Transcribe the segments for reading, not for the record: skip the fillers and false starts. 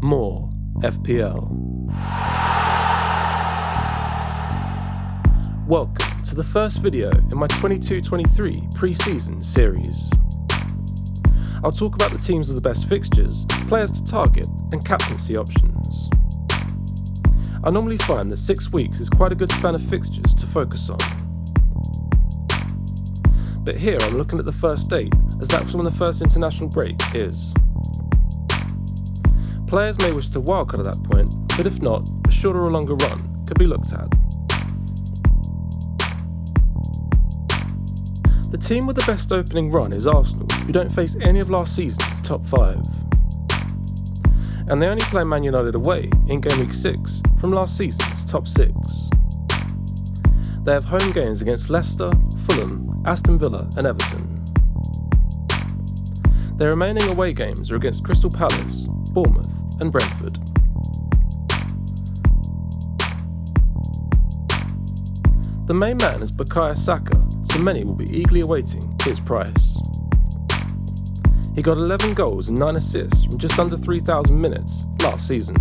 More FPL. Welcome to the first video in my 22-23 pre-season series. I'll talk about the teams with the best fixtures, players to target, and captaincy options. I normally find that 6 weeks is quite a good span of fixtures to focus on. But here I'm looking at the first date, as that's when the first international break is. Players may wish to wildcard at that point, but if not, a shorter or longer run could be looked at. The team with the best opening run is Arsenal, who don't face any of last season's top 5. And they only play Man United away in game week 6 from last season's top 6. They have home games against Leicester, Fulham, Aston Villa and Everton. Their remaining away games are against Crystal Palace, Bournemouth and Brentford. The main man is Bukayo Saka, so many will be eagerly awaiting his price. He got 11 goals and 9 assists from just under 3,000 minutes last season.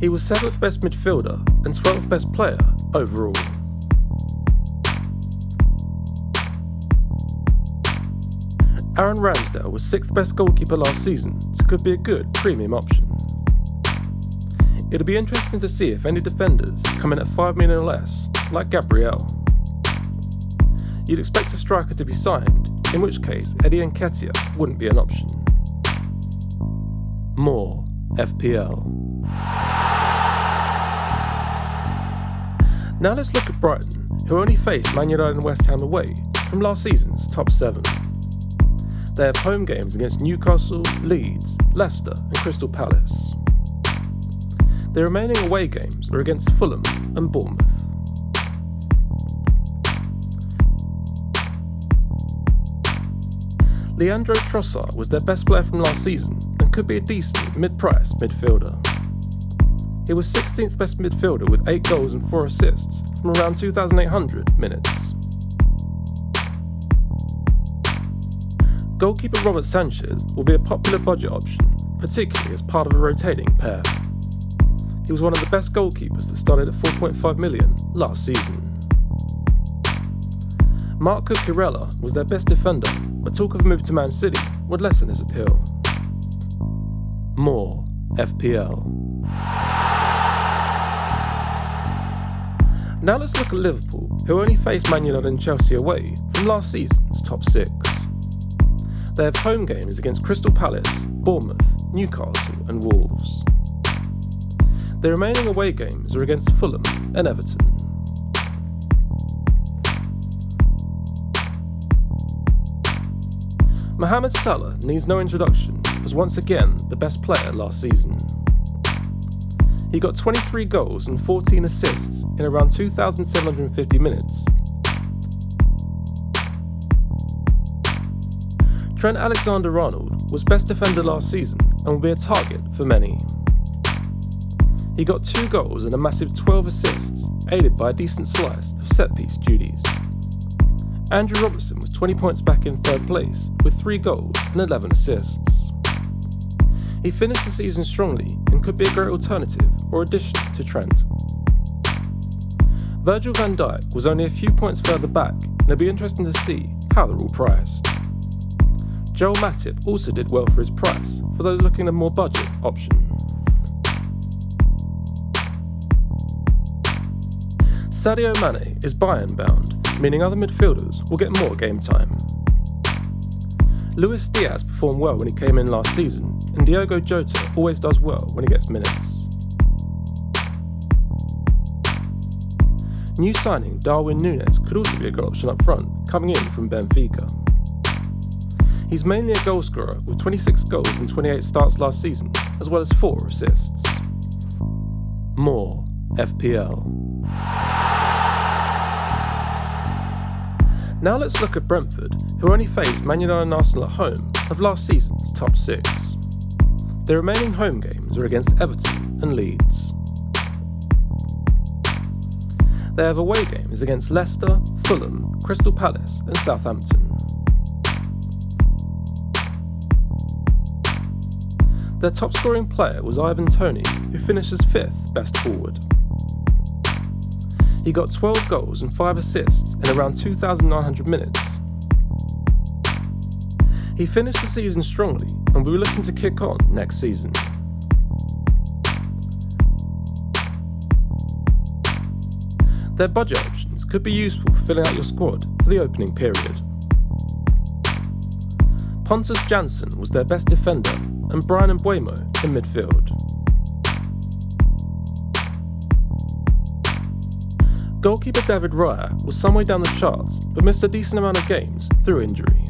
He was 7th best midfielder and 12th best player overall. Aaron Ramsdale was 6th best goalkeeper last season, so could be a good premium option. It'll be interesting to see if any defenders come in at 5 million or less, like Gabriel. You'd expect a striker to be signed, in which case Eddie Nketiah wouldn't be an option. More FPL. Now let's look at Brighton, who only faced Man United and West Ham away from last season's top 7. They have home games against Newcastle, Leeds, Leicester and Crystal Palace. Their remaining away games are against Fulham and Bournemouth. Leandro Trossard was their best player from last season and could be a decent mid-price midfielder. He was 16th best midfielder with 8 goals and 4 assists from around 2,800 minutes. Goalkeeper Robert Sanchez will be a popular budget option, particularly as part of a rotating pair. He was one of the best goalkeepers that started at 4.5 million last season. Marco Cucurella was their best defender, but talk of a move to Man City would lessen his appeal. More FPL. Now let's look at Liverpool, who only faced Man United and Chelsea away from last season's top 6. They have home games against Crystal Palace, Bournemouth, Newcastle and Wolves. Their remaining away games are against Fulham and Everton. Mohamed Salah needs no introduction, was once again the best player last season. He got 23 goals and 14 assists in around 2,750 minutes. Trent Alexander-Arnold was best defender last season and will be a target for many. He got 2 goals and a massive 12 assists, aided by a decent slice of set-piece duties. Andrew Robertson was 20 points back in 3rd place with 3 goals and 11 assists. He finished the season strongly and could be a great alternative or addition to Trent. Virgil van Dijk was only a few points further back, and it'll be interesting to see how they're all priced. Joel Matip also did well for his price, for those looking at a more budget option. Sadio Mane is Bayern bound, meaning other midfielders will get more game time. Luis Diaz performed well when he came in last season, and Diogo Jota always does well when he gets minutes. New signing Darwin Núñez could also be a good option up front, coming in from Benfica. He's mainly a goalscorer with 26 goals and 28 starts last season, as well as 4 assists. More FPL. Now let's look at Brentford, who only faced Man United and Arsenal at home of last season's top 6. Their remaining home games are against Everton and Leeds. They have away games against Leicester, Fulham, Crystal Palace and Southampton. Their top scoring player was Ivan Toney, who finished as 5th best forward. He got 12 goals and 5 assists in around 2,900 minutes. He finished the season strongly, and we were looking to kick on next season. Their budget options could be useful for filling out your squad for the opening period. Pontus Jansson was their best defender, and Brian Mbeumo in midfield. Goalkeeper David Raya was some way down the charts, but missed a decent amount of games through injury.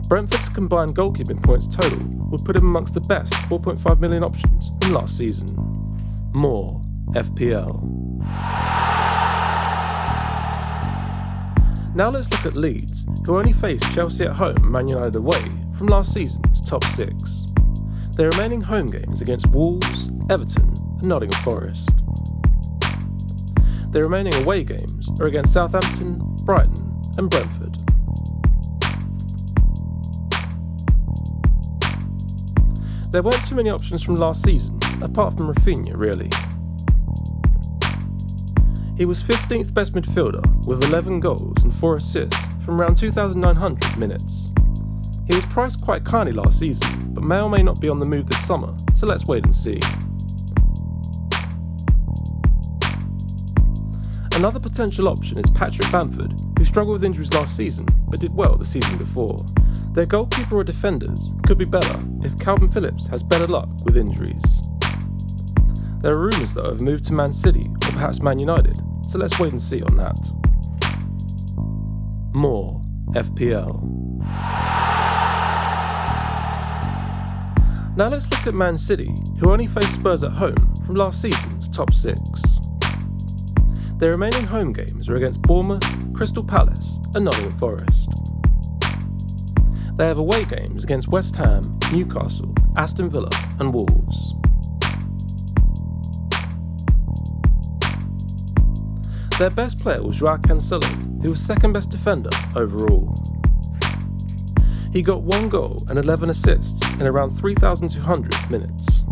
Brentford's combined goalkeeping points total would put him amongst the best 4.5 million options from last season. More FPL. Now let's look at Leeds, who only faced Chelsea at home and Man United away from last season's top 6. Their remaining home games against Wolves, Everton and Nottingham Forest. Their remaining away games are against Southampton, Brighton and Brentford. There weren't too many options from last season, apart from Rafinha really. He was 15th best midfielder with 11 goals and 4 assists from around 2,900 minutes. He was priced quite kindly last season, but may or may not be on the move this summer, so let's wait and see. Another potential option is Patrick Bamford, who struggled with injuries last season, but did well the season before. Their goalkeeper or defenders could be better if Calvin Phillips has better luck with injuries. There are rumours though of a move to Man City or perhaps Man United, so let's wait and see on that. More FPL. Now let's look at Man City, who only faced Spurs at home from last season's top 6. Their remaining home games are against Bournemouth, Crystal Palace and Nottingham Forest. They have away games against West Ham, Newcastle, Aston Villa and Wolves. Their best player was Joao Cancelo, who was 2nd best defender overall. He got 1 goal and 11 assists in around 3,200 minutes.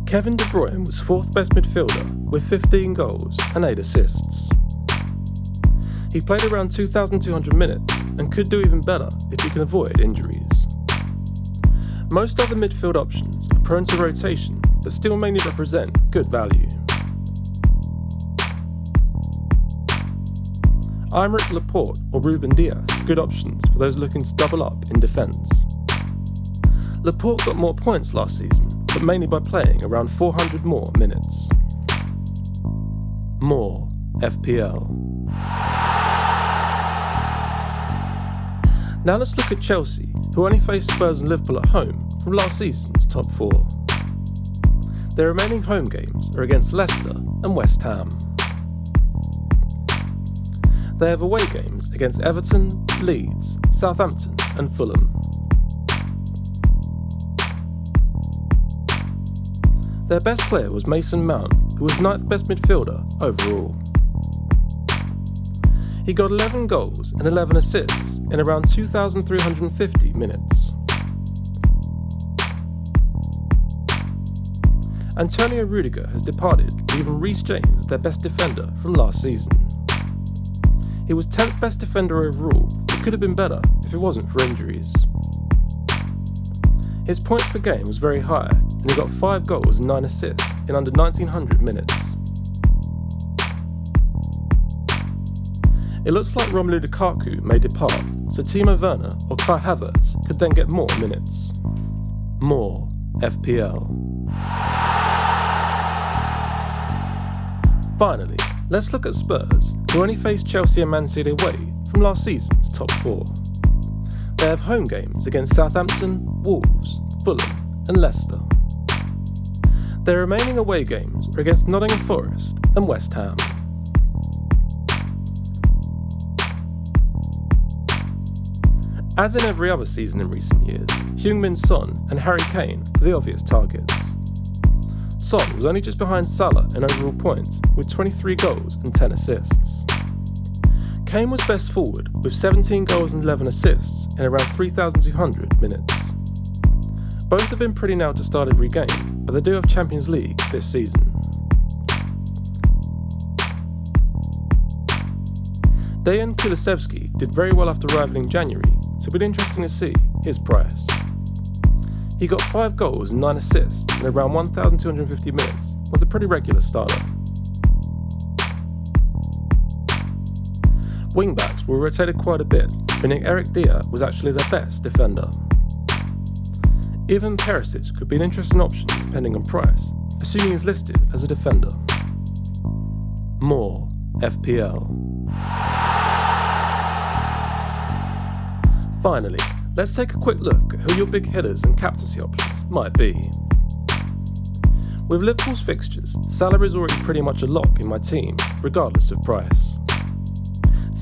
Kevin De Bruyne was 4th best midfielder with 15 goals and 8 assists. He played around 2,200 minutes and could do even better if he can avoid injuries. Most other midfield options are prone to rotation but still mainly represent good value. Aymeric Laporte or Ruben Dias are good options for those looking to double up in defence. Laporte got more points last season, but mainly by playing around 400 more minutes. More FPL. Now let's look at Chelsea, who only faced Spurs and Liverpool at home from last season's top 4. Their remaining home games are against Leicester and West Ham. They have away games against Everton, Leeds, Southampton and Fulham. Their best player was Mason Mount, who was 9th best midfielder overall. He got 11 goals and 11 assists in around 2,350 minutes. Antonio Rudiger has departed, leaving Reece James their best defender from last season. He was 10th best defender overall, but could have been better if it wasn't for injuries. His points per game was very high, and he got 5 goals and 9 assists in under 1,900 minutes. It looks like Romelu Lukaku may depart, so Timo Werner or Kai Havertz could then get more minutes. More FPL. Finally, let's look at Spurs, who only faced Chelsea and Man City away from last season's top 4. They have home games against Southampton, Wolves, Fulham and Leicester. Their remaining away games are against Nottingham Forest and West Ham. As in every other season in recent years, Heung-min Son and Harry Kane are the obvious targets. Son was only just behind Salah in overall points with 23 goals and 10 assists. Kane was best forward with 17 goals and 11 assists in around 3,200 minutes. Both have been pretty now to start every game, but they do have Champions League this season. Dejan Kulusevski did very well after arriving in January, so it'll be interesting to see his price. He got 5 goals and 9 assists in around 1,250 minutes, was a pretty regular starter. Wingbacks were rotated quite a bit, meaning Eric Dier was actually their best defender. Even Perisic could be an interesting option depending on price, assuming he's listed as a defender. More FPL. Finally, let's take a quick look at who your big hitters and captaincy options might be. With Liverpool's fixtures, Salah is already pretty much a lock in my team, regardless of price.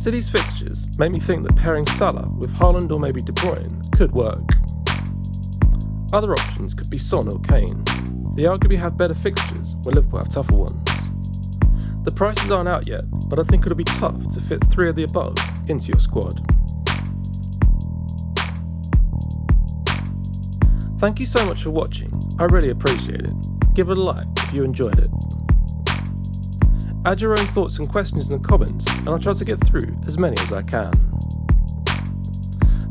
City's fixtures make me think that pairing Salah with Haaland or maybe De Bruyne could work. Other options could be Son or Kane. They arguably have better fixtures when Liverpool have tougher ones. The prices aren't out yet, but I think it'll be tough to fit 3 of the above into your squad. Thank you so much for watching, I really appreciate it. Give it a like if you enjoyed it. Add your own thoughts and questions in the comments and I'll try to get through as many as I can.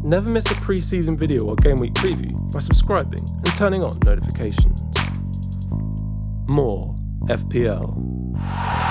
Never miss a pre-season video or game week preview by subscribing and turning on notifications. More FPL.